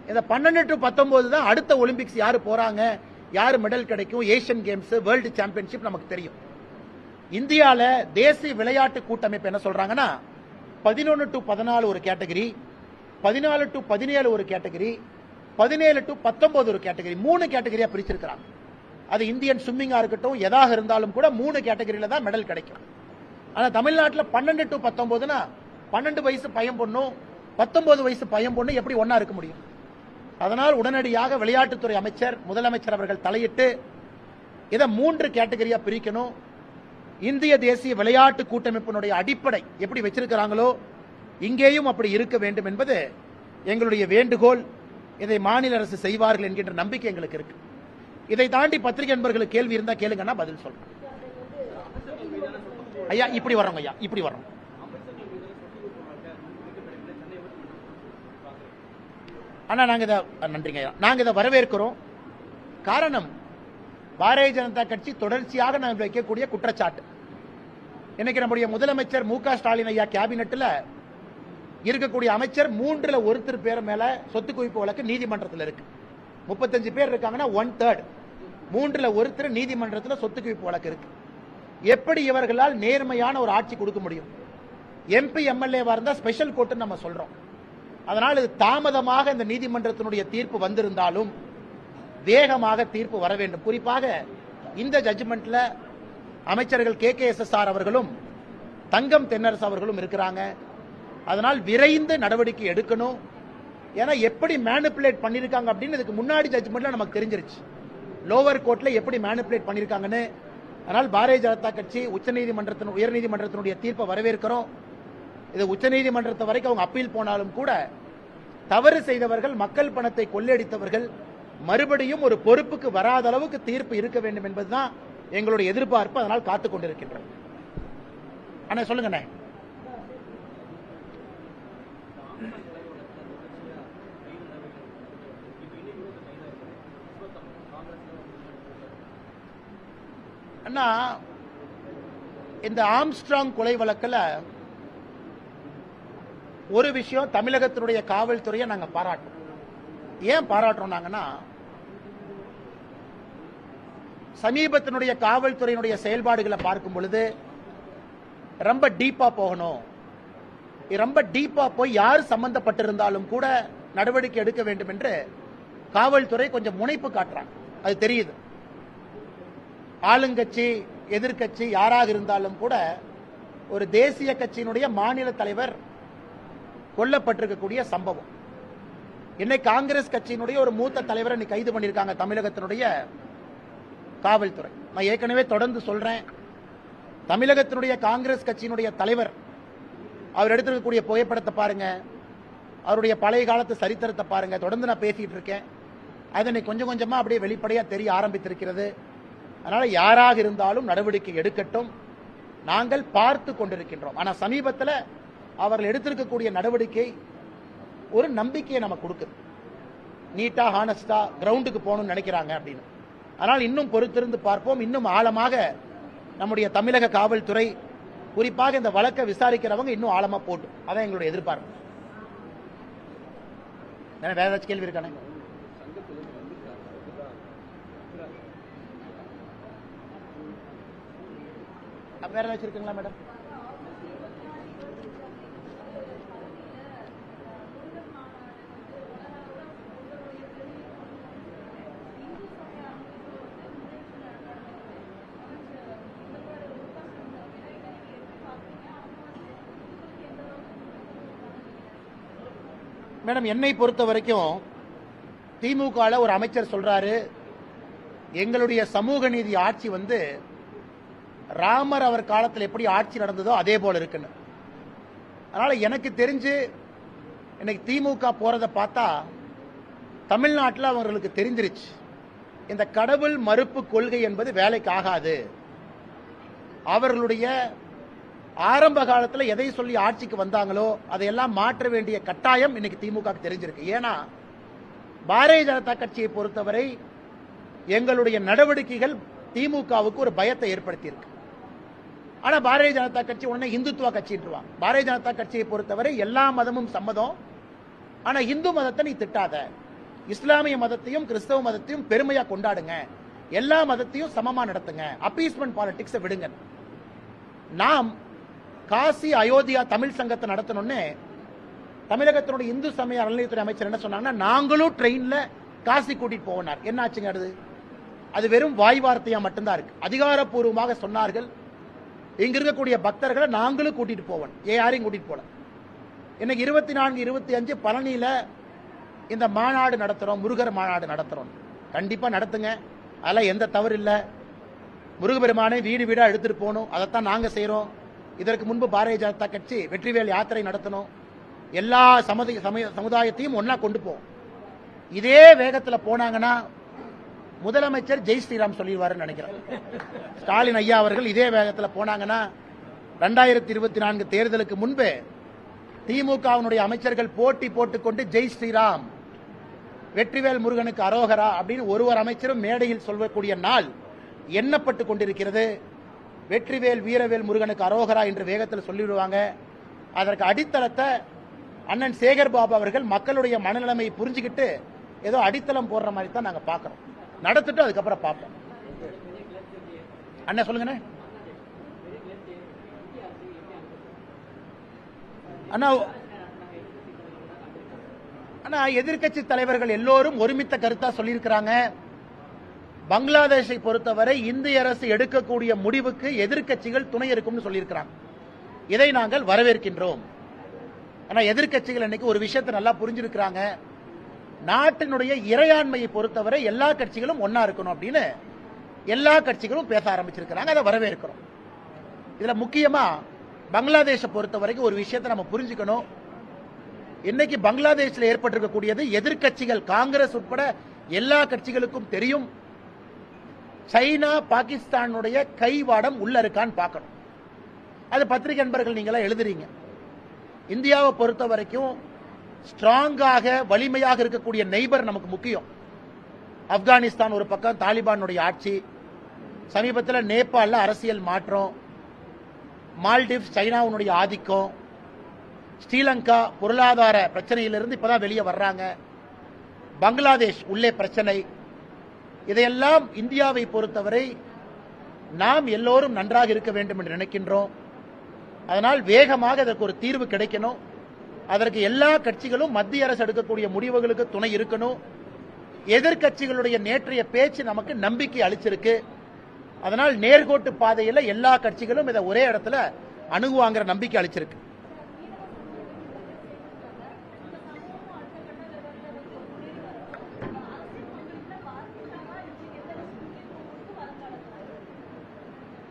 A: இந்த 12 to 19 தான் அடுத்த ஒலிம்பிக்ஸ் யாரு போறாங்க, யாரு மெடல் கிடைக்கும், ஏசியன் கேம்ஸ், வேர்ல்டு சாம்பியன்ஷிப் நமக்கு தெரியும். இந்தியால தேசிய விளையாட்டு கூட்டமைப்பு என்ன சொல்றாங்கன்னா 11 to 14 ஒரு கேட்டகரி, 14 to 17 ஒரு கேட்டகரி, 17 to 19 ஒரு கேட்டகரி, 3 கேட்டகரியா பிரிச்சிருக்கிறாங்க. அது இந்தியன் ஸ்விம்மிங்கா இருக்கட்டும், எதாக இருந்தாலும் கூட 3 கேட்டகரியில தான் மெடல் கிடைக்கும். ஆனா தமிழ்நாட்டில் 12 to 19னா 12 வயசு பையன் பொண்ணும் 19 வயசு பையன் பொண்ணு எப்படி ஒன்னா இருக்க முடியும்? அதனால் உடனடியாக விளையாட்டுத்துறை அமைச்சர் முதலமைச்சர் அவர்கள் தலையிட்டு இதை 3 கேட்டகரியா பிரிக்கணும். இந்திய தேசிய விளையாட்டு கூட்டமைப்பினுடைய அடிப்படை எப்படி வச்சிருக்கிறாங்களோ இங்கேயும் அப்படி இருக்க வேண்டும் என்பது எங்களுடைய வேண்டுகோள். இதை மாநில அரசு செய்வார்கள் என்கின்ற நம்பிக்கை எங்களுக்கு இருக்கு. இதை தாண்டி பத்திரிகை நண்பர்களுக்கு கேள்வி இருந்தா கேளுங்கன்னா பதில் சொல்றேன். ஐயா இப்படி வர்றோம், ஐயா இப்படி வர்றோம். ஆனா நாங்க இதை வரவேற்கிறோம். காரணம் பாரதிய ஜனதா கட்சி தொடர்ச்சியாக நாங்கள் வைக்கக்கூடிய குற்றச்சாட்டு. இன்னைக்கு நம்முடைய முதலமைச்சர் மு.க. ஸ்டாலின் ஐயா கேபினெட்ல இருக்கக்கூடிய அமைச்சர் 3ல் 1 பேர் மேல சொத்து குவிப்பு வழக்கு நீதிமன்றத்தில் இருக்கு. 35 பேர் இருக்காங்கன்னா 1/3, 3ல் 1 நீதிமன்றத்தில் சொத்து குவிப்பு வழக்கு இருக்கு. எப்படி இவர்களால் நேர்மையான ஒரு ஆட்சி கொடுக்க முடியும்? எம்பி எம்எல்ஏவா இருந்தா ஸ்பெஷல் கோர்ட் நம்ம சொல்றோம். அதனால் இது தாமதமாக இந்த நீதிமன்றத்தினுடைய தீர்ப்பு வந்திருந்தாலும் வேகமாக தீர்ப்பு வர வேண்டும். குறிப்பாக இந்த ஜட்ஜ்மெண்ட்ல அமைச்சர்கள் KKSSR அவர்களும் தங்கம் தென்னரசு அவர்களும் இருக்கிறாங்க. அதனால் விரைந்து நடவடிக்கை எடுக்கணும். ஏன்னா எப்படி மேனிபுலேட் பண்ணிருக்காங்க அப்படின்னு இதுக்கு முன்னாடி ஜட்ஜ்மெண்ட்ல நமக்கு தெரிஞ்சிருச்சு. லோவர் கோர்ட்ல எப்படி மேனிபுலேட் பண்ணிருக்காங்கன்னு. அதனால் பாரதிய ஜனதா கட்சி உயர்நீதிமன்றத்தினுடைய தீர்ப்பை வரவேற்கிறோம். இது உச்சநீதிமன்றத்தை வரைக்கும் அவங்க அப்பீல் போனாலும் கூட தவறு செய்தவர்கள், மக்கள் பணத்தை கொள்ளையடித்தவர்கள் மறுபடியும் ஒரு பொறுப்புக்கு வராத அளவுக்கு தீர்ப்பு இருக்க வேண்டும் என்பதுதான் எங்களுடைய எதிர்பார்ப்பு. அதனால் காத்துக் கொண்டிருக்கின்றோம். அண்ணா சொல்லுங்க. அண்ணா இந்த ஆம்ஸ்ட்ராங் கொலை வழக்கில் ஒரு விஷயம் தமிழகத்தினுடைய காவல்துறையை நாங்க பாராட்டுறோம். ஏன் பாராட்டுறோம் நாங்கன்னா சமீபத்தினுடைய காவல்துறையினுடைய செயல்பாடுகளை பார்க்கும் பொழுது ரொம்ப டீப்பா போகணும். ரொம்ப டீப்பா போய் யார் சம்பந்தப்பட்டிருந்தாலும் கூட நடவடிக்கை எடுக்க வேண்டும் என்று காவல்துறை கொஞ்சம் முனைப்பு காட்டுறாங்க. அது தெரியுது. ஆளுங்கட்சி எதிர்கட்சி யாராக இருந்தாலும் கூட ஒரு தேசிய கட்சியினுடைய மாநில தலைவர் கொல்லப்பட்டிருக்கக்கூடிய சம்பவம். இன்னைக்கு காங்கிரஸ் கட்சியினுடைய ஒரு மூத்த தலைவரை இன்னைக்கு கைது பண்ணியிருக்காங்க தமிழகத்தினுடைய காவல்துறை. நான் ஏற்கனவே தொடர்ந்து சொல்றேன், தமிழகத்தினுடைய காங்கிரஸ் கட்சியினுடைய தலைவர் அவர் எடுத்திருக்கக்கூடிய புகைப்படத்தை பாருங்க, அவருடைய பழைய காலத்து சரித்திரத்தை பாருங்க. தொடர்ந்து நான் பேசிட்டு இருக்கேன். அதனை கொஞ்சம் கொஞ்சமா அப்படியே வெளிப்படையா தெரிய ஆரம்பித்திருக்கிறது. அதனால யாராக இருந்தாலும் நடவடிக்கை எடுக்கட்டும், நாங்கள் பார்த்து கொண்டிருக்கின்றோம். ஆனா சமீபத்தில் அவர்கள் எடுத்திருக்கக்கூடிய நடவடிக்கை ஒரு நம்பிக்கையை நமக்கு கொடுக்குது. நீட்டா ஹானஸ்டா கிரவுண்டுக்கு போகணும்னு நினைக்கிறாங்க அப்படின்னு. ஆனால் இன்னும் பொறுத்திருந்து பார்ப்போம். இன்னும் ஆழமாக நம்முடைய தமிழக காவல்துறை குறிப்பாக இந்த வழக்கை விசாரிக்கிறவங்க இன்னும் ஆழமா போட்டும். அதான் எங்களுடைய எதிர்பார்ப்பு. வேற ஏதாச்சும் கேள்வி இருக்கானே? வேற ஏதாச்சும் இருக்குங்களா மேடம்? மேடம், என்னை பொறுத்த வரைக்கும் திமுக ஒரு அமைச்சர் சொல்றாரு, எங்களுடைய சமூக நீதி ஆட்சி ராமர் அவர் காலத்தில் எப்படி ஆட்சி நடந்ததோ அதே போல இருக்குன்னு. அதனால எனக்கு தெரிஞ்சு இன்னைக்கு திமுக போறதை பார்த்தா தமிழ்நாட்டில் அவர்களுக்கு தெரிஞ்சிருச்சு, இந்த கடவுள் மறுப்பு கொள்கை என்பது வேலைக்கு ஆகாது. அவர்களுடைய ஆரம்ப காலத்தில் எதை சொல்லி ஆட்சிக்கு வந்தாங்களோ அதையெல்லாம் மாற்ற வேண்டிய கட்டாயம் இன்னைக்கு திமுக தெரிஞ்சிருக்கு. ஏன்னா பாரதிய ஜனதா கட்சியை பொறுத்தவரை எங்களுடைய நடவடிக்கைகள் திமுகவுக்கு ஒரு பயத்தை ஏற்படுத்தியிருக்கு. ஆனா பாரதிய ஜனதா கட்சி உடனே இந்துத்துவ கட்சின்றாங்க. பாரதிய ஜனதா கட்சியை பொறுத்தவரை எல்லா மதமும் சம்மதம், ஆனா இந்து மதத்தை நீ திட்டாத, இஸ்லாமிய மதத்தையும் கிறிஸ்தவ மதத்தையும் பெருமையா கொண்டாடுங்க, எல்லா மதத்தையும் சமமா நடத்துங்க, அப்பீஸ்மெண்ட் பாலிடிக்ஸ் விடுங்க. நாம் காசி அயோத்தியா தமிழ் சங்கத்தை நடத்தணும்னு தமிழகத்தினுடைய இந்து சமய அறநிலையத்துறை அமைச்சர் என்ன சொன்னாங்கன்னா, நாங்களும் ட்ரெயின்ல காசி கூட்டிட்டு போனார். என்ன ஆச்சுங்க? அது வெறும் வாய் வார்த்தையா மட்டும்தான் இருக்கு. அதிகாரப்பூர்வமாக சொன்னார்கள், இங்க இருக்கக்கூடிய பக்தர்களை நாங்களும் கூட்டிட்டு போவோம், யாரையும் கூட்டிட்டு போல. இன்னைக்கு 24, 25 பழனியில இந்த மாநாடு நடத்துறோம், முருகர் மாநாடு நடத்துறோம். கண்டிப்பா நடத்துங்க, அதெல்லாம் எந்த தவறு இல்லை. முருகபெருமானை வீடு வீடா எடுத்துட்டு போகணும், அதைத்தான் நாங்க செய்யறோம். இதற்கு முன்பு பாரதிய ஜனதா கட்சி வெற்றிவேல் யாத்திரை நடத்தணும், எல்லா சமுதாயத்தையும் ஒன்னா கொண்டு போவோம். இதே வேகத்தில் போனாங்கன்னா முதலமைச்சர் ஜெய் ஸ்ரீராம் சொல்லிடுவாருன்னு நினைக்கிறேன். ஸ்டாலின் ஐயா அவர்கள் இதே வேகத்தில் போனாங்கன்னா 2024 தேர்தலுக்கு முன்பு திமுகவினுடைய அமைச்சர்கள் போட்டி போட்டுக்கொண்டு ஜெய் ஸ்ரீராம், வெற்றிவேல் முருகனுக்கு அரோகரா அப்படின்னு ஒருவர் அமைச்சரும் மேடையில் சொல்லக்கூடிய நாள் எண்ணப்பட்டு கொண்டிருக்கிறது. வெற்றிவேல் வீரவேல் முருகனுக்கு அரோகரா என்று வேகத்தில் சொல்லிவிடுவாங்க. அதற்கு அடித்தளத்தை அண்ணன் சேகர் பாபு அவர்கள் மக்களுடைய மனநிலைமையை புரிஞ்சுக்கிட்டு ஏதோ அடித்தளம் போடுற மாதிரி தான் நாங்க பார்க்கிறோம். நடத்திட்டு அதுக்கப்புறம் பார்ப்போம். அண்ணா சொல்லுங்க அண்ணா. அண்ணா, எதிர்க்கட்சி தலைவர்கள் எல்லோரும் ஒருமித்த கருத்தா சொல்லியிருக்கிறாங்க. பங்களாதேஷை பொறுத்தவரை இந்திய அரசு எடுக்கக்கூடிய முடிவுக்கு எதிர்க்கட்சிகள் துணை இருக்கும்னு சொல்லியிருக்கிறாங்க. இதை நாங்கள் வரவேற்கின்றோம். ஆனா எதிர்க்கட்சிகள் இன்னைக்கு ஒரு விஷயத்தை நல்லா புரிஞ்சிருக்கிறாங்க, நாட்டினுடைய இறையாண்மையை பொறுத்தவரை எல்லா கட்சிகளும் ஒன்னா இருக்கணும் அப்படின்னு எல்லா கட்சிகளும் பேச ஆரம்பிச்சிருக்கிறாங்க. அதை வரவேற்கிறோம். இதுல முக்கியமா பங்களாதேஷை பொறுத்தவரைக்கும் ஒரு விஷயத்தை நம்ம புரிஞ்சுக்கணும். இன்னைக்கு பங்களாதேஷில் ஏற்பட்டிருக்கக்கூடியது எதிர்க்கட்சிகள் காங்கிரஸ் உட்பட எல்லா கட்சிகளுக்கும் தெரியும். சைனா பாகிஸ்தானுடைய கைவாடம் உள்ள இருக்கான்னு பார்க்கணும். அது பத்திரிகை நண்பர்கள் நீங்களா எழுதுறீங்க. இந்தியாவை பொறுத்த வரைக்கும் ஸ்ட்ராங்காக வலிமையாக இருக்கக்கூடிய நெய்பர் நமக்கு முக்கியம். ஆப்கானிஸ்தான் ஒரு பக்கம், தாலிபானுடைய ஆட்சி, சமீபத்தில் நேபாள அரசியல் மாற்றம், மால்டிவ்ஸ் சைனாவுடைய ஆதிக்கம், ஸ்ரீலங்கா பொருளாதார பிரச்சனையிலிருந்து இப்பதான் வெளியே வர்றாங்க, பங்களாதேஷ் உள்ளே பிரச்சனை. இதையெல்லாம் இந்தியாவை பொறுத்தவரை நாம் எல்லோரும் நன்றாக இருக்க வேண்டும் என்று நினைக்கின்றோம். அதனால் வேகமாக அதற்கு ஒரு தீர்வு கிடைக்கணும். அதற்கு எல்லா கட்சிகளும் மத்திய அரசு எடுக்கக்கூடிய முடிவுகளுக்கு துணை இருக்கணும். எதிர்கட்சிகளுடைய நேற்றைய பேச்சு நமக்கு நம்பிக்கை அளிச்சிருக்கு. அதனால் நேர்கோட்டு பாதையில் எல்லா கட்சிகளும் இதை ஒரே இடத்துல அணுகுவாங்கிற நம்பிக்கை அளிச்சிருக்கு.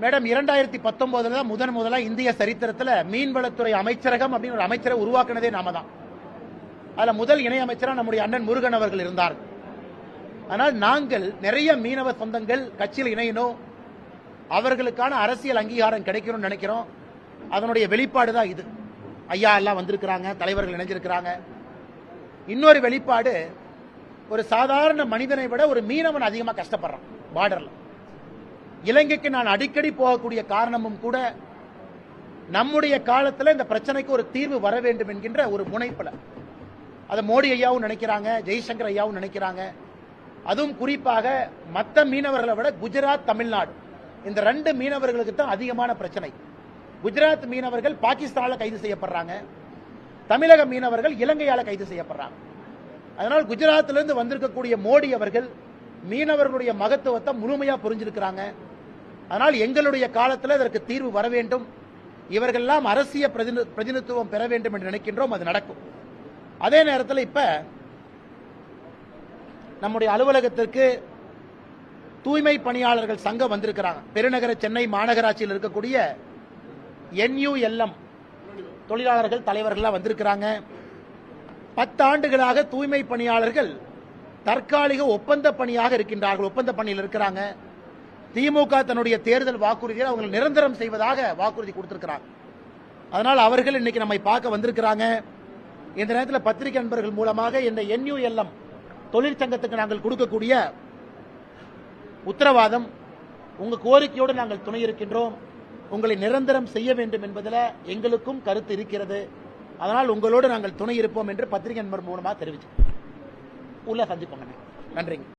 A: மேடம், 2019 தான் முதலா இந்திய சரித்திரத்தில் மீன்வளத்துறை அமைச்சரகம் அப்படின்னு ஒரு அமைச்சரை உருவாக்குனதே நாம தான். அதுல முதல் இணை அமைச்சரா நம்முடைய அண்ணன் முருகன் அவர்கள் இருந்தார். ஆனால் நாங்கள் நிறைய மீனவ சொந்தங்கள் கட்சியில் இணையணும், அவர்களுக்கான அரசியல் அங்கீகாரம் கிடைக்கணும்னு நினைக்கிறோம். அதனுடைய வெளிப்பாடு தான் இது. ஐயா எல்லாம் வந்திருக்கிறாங்க, தலைவர்கள் இணைஞ்சிருக்கிறாங்க. இன்னொரு வெளிப்பாடு, ஒரு சாதாரண மனிதனை விட ஒரு மீனவன் அதிகமாக கஷ்டப்படுறான் பார்டர்ல. இலங்கைக்கு நான் அடிக்கடி போகக்கூடிய காரணமும் கூட நம்முடைய காலத்தில் இந்த பிரச்சனைக்கு ஒரு தீர்வு வர வேண்டும் என்கின்ற ஒரு முனைப்புல. அதை மோடி ஐயாவும் நினைக்கிறாங்க, ஜெய்சங்கர் ஐயாவும் நினைக்கிறாங்க. அதுவும் குறிப்பாக மற்ற மீனவர்களை விட குஜராத், தமிழ்நாடு இந்த 2 மீனவர்களுக்கு தான் அதிகமான பிரச்சனை. குஜராத் மீனவர்கள் பாகிஸ்தானால கைது செய்யப்படுறாங்க, தமிழக மீனவர்கள் இலங்கையால கைது செய்யப்படுறாங்க. அதனால் குஜராத்திலிருந்து வந்திருக்கக்கூடிய மோடி அவர்கள் மீனவர்களுடைய மகத்துவத்தை முழுமையா புரிஞ்சிருக்கிறாங்க. அதனால் எங்களுடைய காலத்தில் இதற்கு தீர்வு வர வேண்டும், இவர்கள்லாம் அரசியல் பிரதிநிதித்துவம் பெற வேண்டும் என்று நினைக்கின்றோம். அது நடக்கும். அதே நேரத்தில் இப்ப நம்முடைய அலுவலகத்திற்கு தூய்மை பணியாளர்கள் சங்கம் வந்திருக்கிறாங்க. பெருநகர சென்னை மாநகராட்சியில் இருக்கக்கூடிய NULM தொழிலாளர்கள் தலைவர்கள்லாம் வந்திருக்கிறாங்க. 10 ஆண்டுகளாக தூய்மை பணியாளர்கள் தற்காலிக ஒப்பந்த பணியாக இருக்கின்றார்கள், ஒப்பந்த பணியில் இருக்கிறாங்க. திமுக தன்னுடைய தேர்தல் வாக்குறுதியில் அவங்களை நிரந்தரம் செய்வதாக வாக்குறுதி கொடுத்திருக்கிறாங்க. அதனால் அவர்கள் இன்னைக்கு நம்மை பார்க்க வந்திருக்கிறாங்க. இந்த நேரத்தில் பத்திரிகை நண்பர்கள் மூலமாக இந்த NULM தொழிற்சங்கத்துக்கு நாங்கள் கொடுக்கக்கூடிய உத்தரவாதம், உங்க கோரிக்கையோடு நாங்கள் துணை இருக்கின்றோம், உங்களை நிரந்தரம் செய்ய வேண்டும் என்பதில் எங்களுக்கும் கருத்து இருக்கிறது. அதனால் உங்களோடு நாங்கள் துணை இருப்போம் என்று பத்திரிகை நண்பர் மூலமாக தெரிவிச்சோம். உள்ள சந்திப்போங்க. நன்றிங்க.